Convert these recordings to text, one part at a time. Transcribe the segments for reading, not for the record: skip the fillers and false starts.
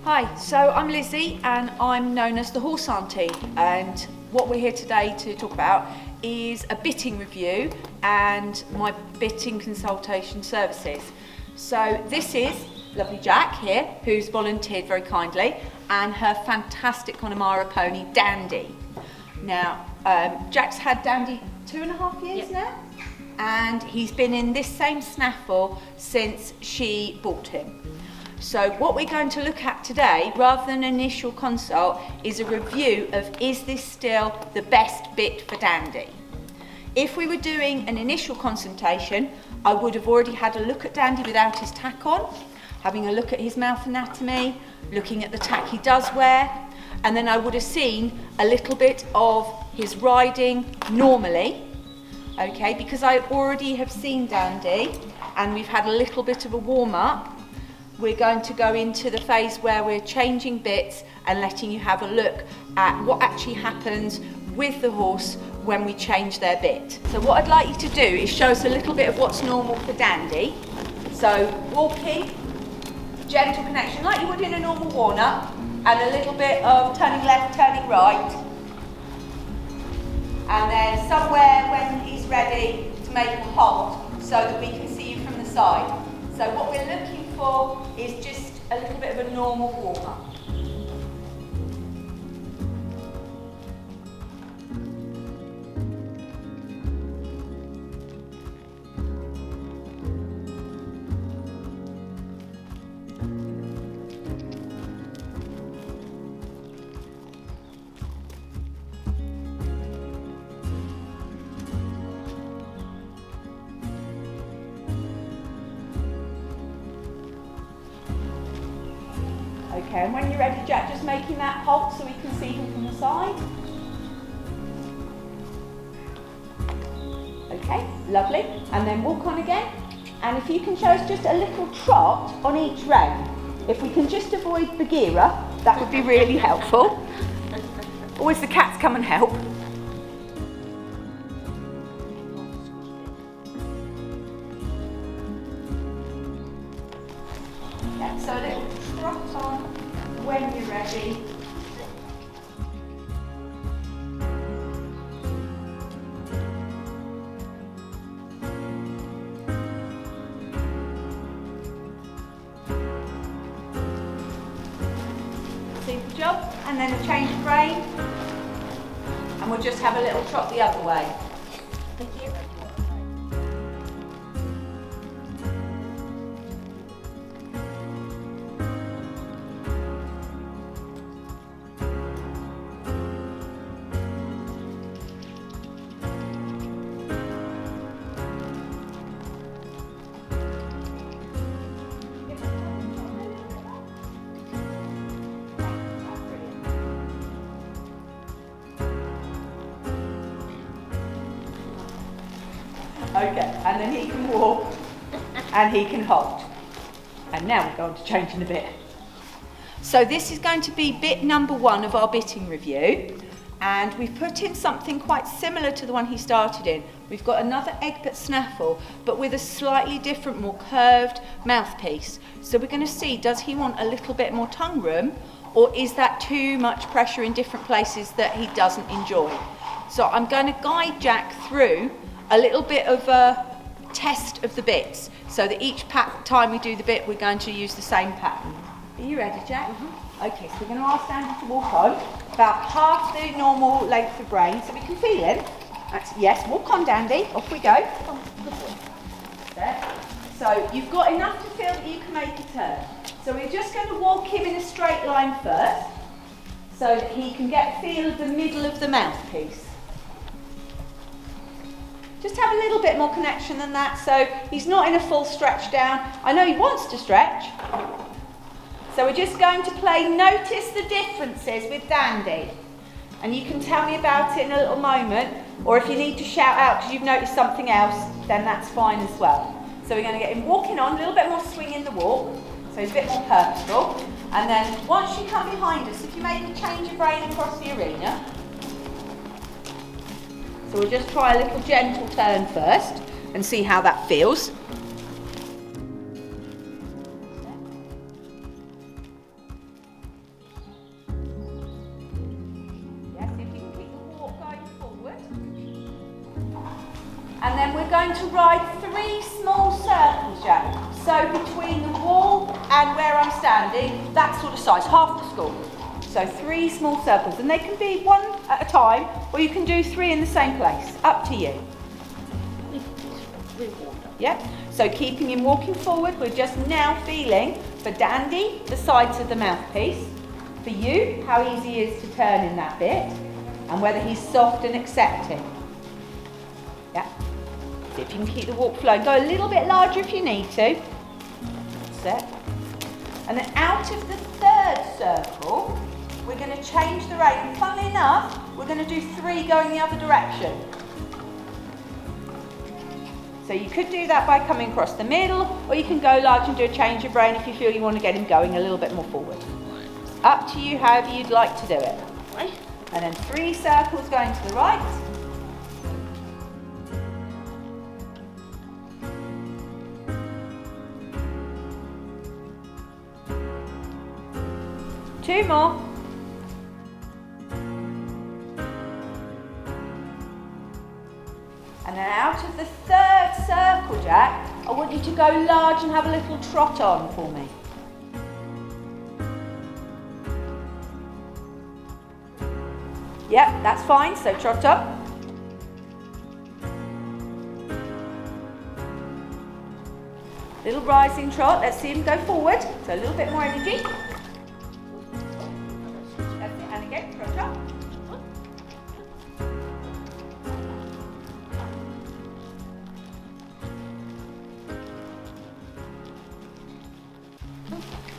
Hi, so I'm Lizzie and I'm known as the Horse Auntie, and what we're here today to talk about is a bitting review and my bitting consultation services. So this is lovely Jack here, who's volunteered very kindly, and her fantastic Connemara pony, Dandy. Now, Jack's had Dandy 2.5 years now, and he's been in this same snaffle since she bought him. So what we're going to look at today, rather than an initial consult, is a review of is this still the best bit for Dandy. If we were doing an initial consultation, I would have already had a look at Dandy without his tack on, having a look at his mouth anatomy, looking at the tack he does wear, and then I would have seen a little bit of his riding normally, okay, because I already have seen Dandy and we've had a little bit of a warm-up. We're going to go into the phase where we're changing bits and letting you have a look at what actually happens with the horse when we change their bit. So what I'd like you to do is show us a little bit of what's normal for Dandy. So walking, gentle connection like you would in a normal warm-up, and a little bit of turning left, turning right. And then somewhere when he's ready to make a halt so that we can see you from the side. So what we're looking for is just a little bit of a normal warm-up. Okay, and when you're ready, Jack, just making that halt so we can see him from the side. Okay, lovely. And then walk on again. And if you can show us just a little trot on each rein. If we can just avoid Bagheera, that would be really helpful. Always the cats come and help. Yeah, so a little trot on when you're ready. Super job. And then a change of rein. And we'll just have a little trot the other way. Thank you. Okay, and then he can walk and he can halt. And now we're going to change in a bit. So this is going to be bit number 1 of our bitting review, and we've put in something quite similar to the one he started in. We've got another Egbert snaffle, but with a slightly different, more curved mouthpiece. So we're going to see, does he want a little bit more tongue room, or is that too much pressure in different places that he doesn't enjoy? So I'm going to guide Jack through a little bit of a test of the bits, so that each time we do the bit, we're going to use the same pattern. Are you ready, Jack? Okay, so we're going to ask Dandy to walk on, about half the normal length of rein, so we can feel him. Yes, walk on, Dandy, off we go. There. So you've got enough to feel that you can make a turn. So we're just going to walk him in a straight line first, so that he can get a feel of the middle of the mouthpiece. Just have a little bit more connection than that, so he's not in a full stretch down. I know he wants to stretch. So we're just going to play Notice the Differences with Dandy. And you can tell me about it in a little moment, or if you need to shout out because you've noticed something else, then that's fine as well. So we're going to get him walking on, a little bit more swing in the walk, so he's a bit more purposeful. And then once you come behind us, if you make a change of rein across the arena, so we'll just try a little gentle turn first and see how that feels. we're going to ride 3 small circles, Jack. So between the wall and where I'm standing, that sort of size, half the school. So 3 small circles, and they can be 1 at a time, or you can do 3 in the same place, up to you. Yep, so keeping him walking forward, we're just now feeling, for Dandy, the sides of the mouthpiece. For you, how easy he is to turn in that bit, and whether he's soft and accepting. Yeah. See if you can keep the walk flowing. Go a little bit larger if you need to. That's it. And then out of the 3rd circle, we're going to change the rein. And funnily enough, we're going to do 3 going the other direction. So you could do that by coming across the middle, or you can go large and do a change of rein if you feel you want to get him going a little bit more forward. Up to you, however you'd like to do it. And then 3 circles going to the right. Two more. And then out of the 3rd circle, Jack, I want you to go large and have a little trot on for me. Yep, that's fine, so trot up. Little rising trot, let's see him go forward. So a little bit more energy. That's it, and again, trot up.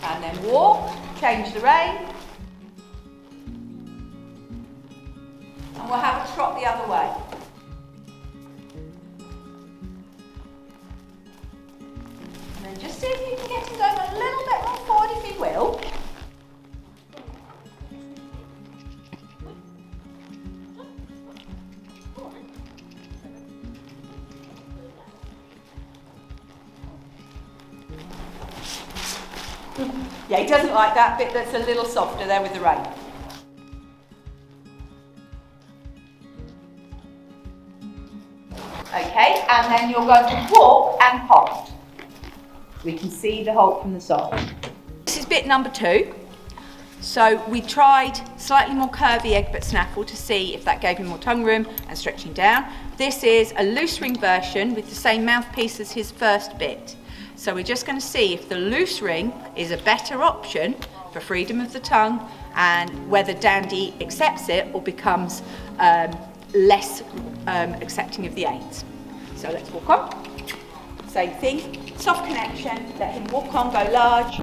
And then walk, change the rein. And we'll have a trot the other way. And then just see if you can get him going a little bit more forward if he will. Yeah, he doesn't like that bit that's a little softer there with the rein. Okay, and then you're going to walk and halt. We can see the halt from the side. This is bit number 2. So we tried slightly more curvy Egbert snaffle to see if that gave him more tongue room and stretching down. This is a loose ring version with the same mouthpiece as his first bit. So we're just going to see if the loose ring is a better option for freedom of the tongue and whether Dandy accepts it or becomes less accepting of the aids. So let's walk on. Same thing, soft connection, let him walk on, go large.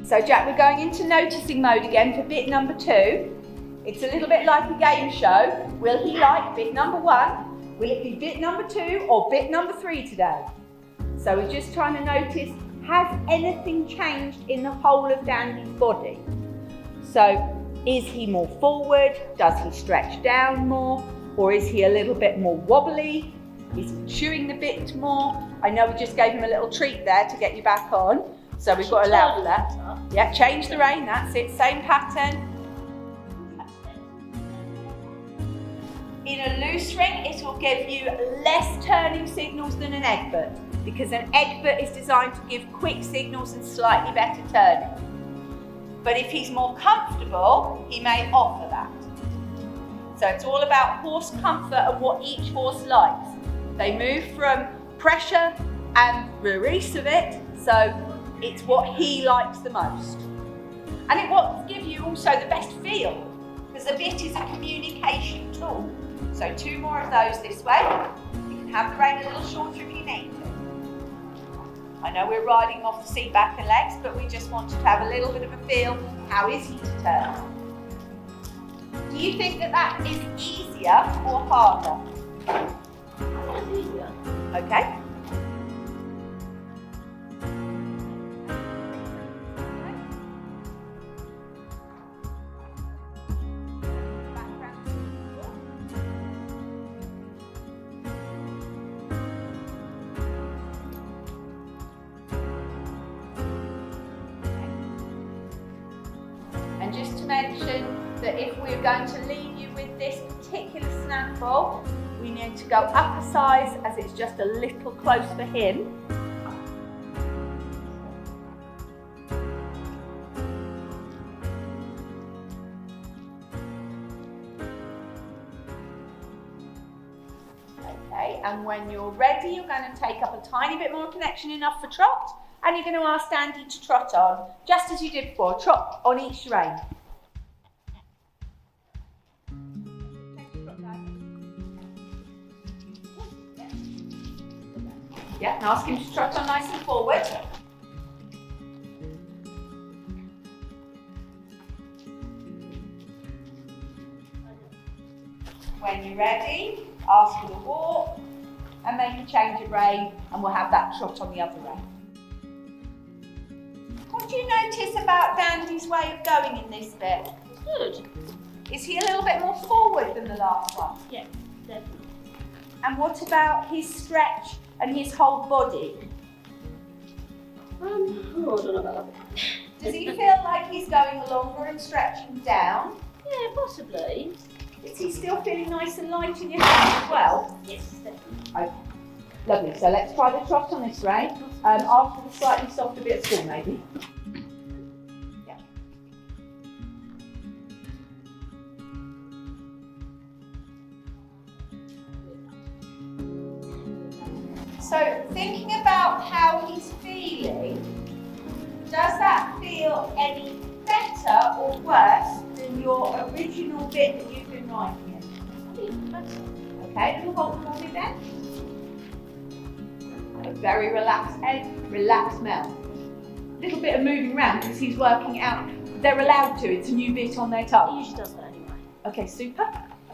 So Jack, we're going into noticing mode again for bit number 2. It's a little bit like a game show. Will he like bit number 1? Will it be bit number 2 or bit number 3 today? So we're just trying to notice, has anything changed in the whole of Dandy's body? So is he more forward? Does he stretch down more? Or is he a little bit more wobbly? Is he chewing the bit more? I know we just gave him a little treat there to get you back on. So we've got to allow for that. Yeah, change the rein, that's it, same pattern. In a loose ring, it will give you less turning signals than an Egbert, because an Egbert is designed to give quick signals and slightly better turning. But if he's more comfortable, he may offer that. So it's all about horse comfort and what each horse likes. They move from pressure and release of it, so it's what he likes the most. And it will give you also the best feel, because the bit is a communication tool. So 2 more of those this way. You can have the rein a little shorter if you need to. I know we're riding off the seat, back and legs, but we just wanted to have a little bit of a feel. How is he to turn? Do you think that that is easier or harder? It's easier. Okay. And just to mention, that if we're going to leave you with this particular snack bowl, we need to go up a size as it's just a little close for him. Okay, and when you're ready, you're going to take up a tiny bit more connection, enough for trot, and you're going to ask Dandy to trot on, just as you did before, trot on each rein. Yeah, and ask him to trot on nice and forward. When you're ready, ask for the walk and maybe change of rein, and we'll have that trot on the other rein. What do you notice about Dandy's way of going in this bit? Good. Is he a little bit more forward than the last one? Yeah, definitely. And what about his stretch and his whole body? I don't know about that. Does he feel like he's going longer and stretching down? Yeah, possibly. Is he still feeling nice and light in your hands as well? Yes, definitely. Okay, lovely. So let's try the trot on this rein. After the slightly softer bit of school, maybe. Yeah. So thinking about how he's feeling, does that feel any better or worse than your original bit that you've been writing in? I think that's Okay, little hold for me then. A very relaxed head, relaxed mouth. Little bit of moving around because he's working out. They're allowed to, it's a new bit on their He tongue. usually does that anyway. Okay, super.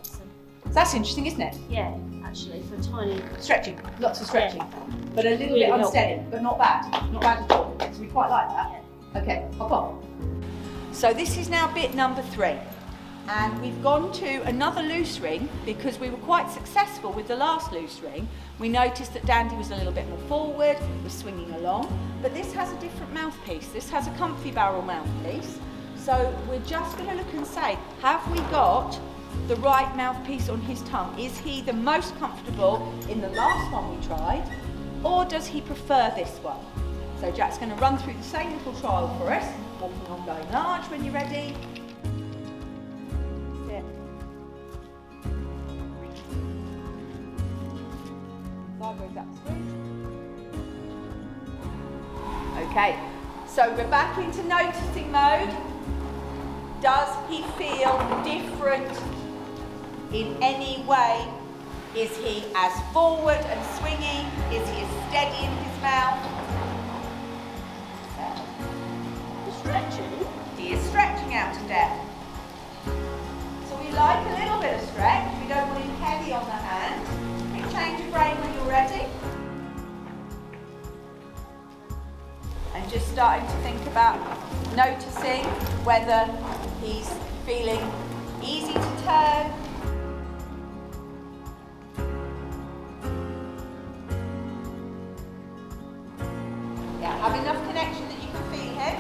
So, That's interesting, isn't it? yeah, actually, for tiny. Stretching, lots of stretching. But a little Really bit helpful. unsteady, but not bad. Not bad at all. So we quite like that. Okay, hop on. So this is now bit number 3. And we've gone to another loose ring because we were quite successful with the last loose ring. We noticed that Dandy was a little bit more forward, was swinging along, but this has a different mouthpiece. This has a comfy barrel mouthpiece. So we're just going to look and say, have we got the right mouthpiece on his tongue? Is he the most comfortable in the last one we tried, or does he prefer this one? So Jack's going to run through the same little trial for us, walking on going large when you're ready. Sit. Sideways up through. Okay, so we're back into noticing mode. Does he feel different in any way? Is he as forward and swingy? Is he as steady in his mouth? Stretching? He is stretching out to death. So we like a little bit of stretch. We don't want him heavy on the hand. Big change of rein when you're ready. And just starting to think about noticing whether he's feeling easy to turn. Yeah, have enough connection that you can feel him.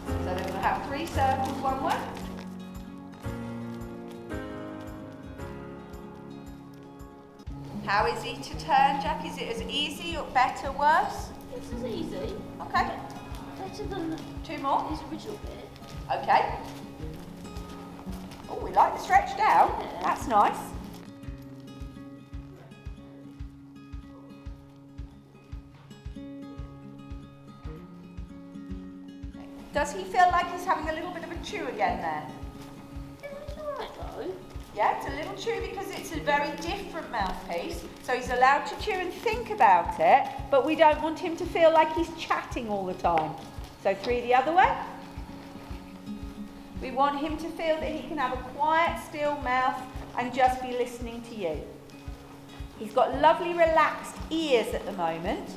So then we'll have 3 circles one way. How is he to turn, Jack? Is it as easy or better, worse? This is easy. Okay, Better than 2 more. his original bit. Okay. Oh, we like the stretch down. Yeah. That's nice. Does he feel like he's having a little bit of a chew again there? Yeah, it's alright though. Yeah, it's a little chew because it's a very different mouthpiece. So he's allowed to chew and think about it, but we don't want him to feel like he's chatting all the time. So 3 the other way. We want him to feel that he can have a quiet, still mouth and just be listening to you. He's got lovely, relaxed ears at the moment.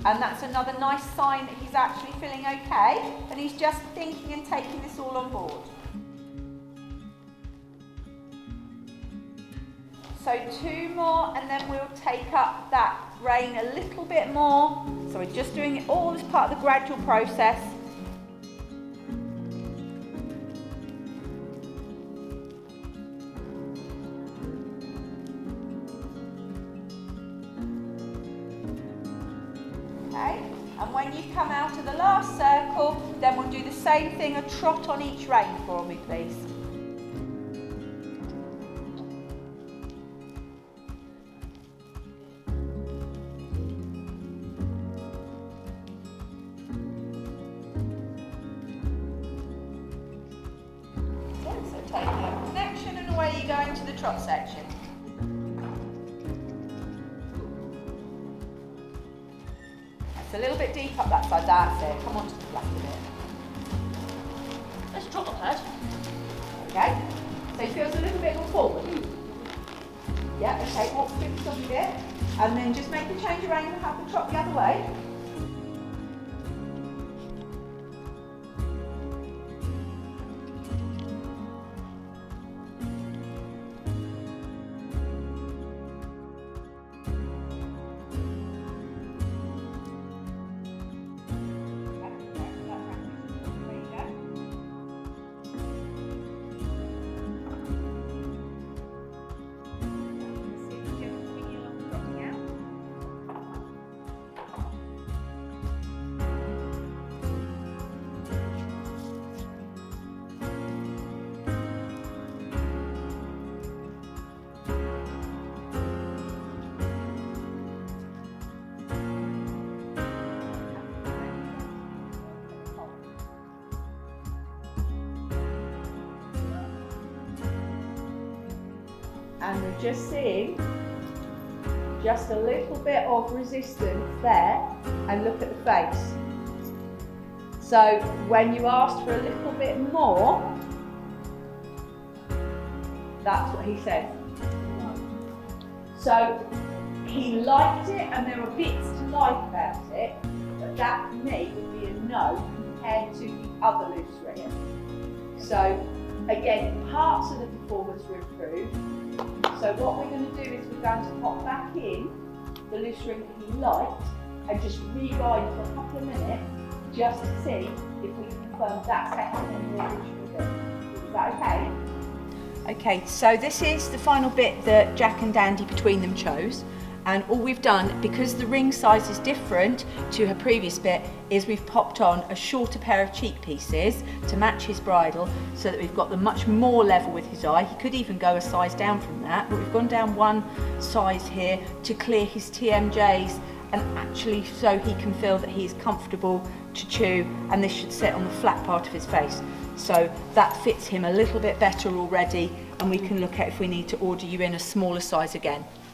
And that's another nice sign that he's actually feeling okay and he's just thinking and taking this all on board. So 2 more, and then we'll take up that brain a little bit more. So we're just doing it all as part of the gradual process. Okay, and when you come out of the last circle, then we'll do the same thing, a trot on each rein for me, please. So take a connection and away you go into the trot section. It's a little bit deep up that side, that's it. Come on to the left a bit. Let's trot on that. Okay, so it feels a little bit more forward. Yeah, okay, walk through the top a bit. And then just make the change around and have the trot the other way. And we're just seeing just a little bit of resistance there, and look at the face. So when you asked for a little bit more, that's what he said. So he liked it, and there were bits to like about it, but that for me would be a no compared to the other loose ring. So again, parts of the performance were improved. So what we're going to do is we're going to pop back in the loose ring that he liked and just rewind for a couple of minutes just to see if we can confirm that's better than the original bit. Is that okay? Okay, so this is the final bit that Jack and Dandy between them chose. And all we've done, because the ring size is different to her previous bit, is we've popped on a shorter pair of cheek pieces to match his bridle so that we've got them much more level with his eye. He could even go a size down from that, but we've gone down one size here to clear his TMJs and actually so he can feel that he's comfortable to chew, and this should sit on the flat part of his face. So that fits him a little bit better already, and we can look at if we need to order you in a smaller size again.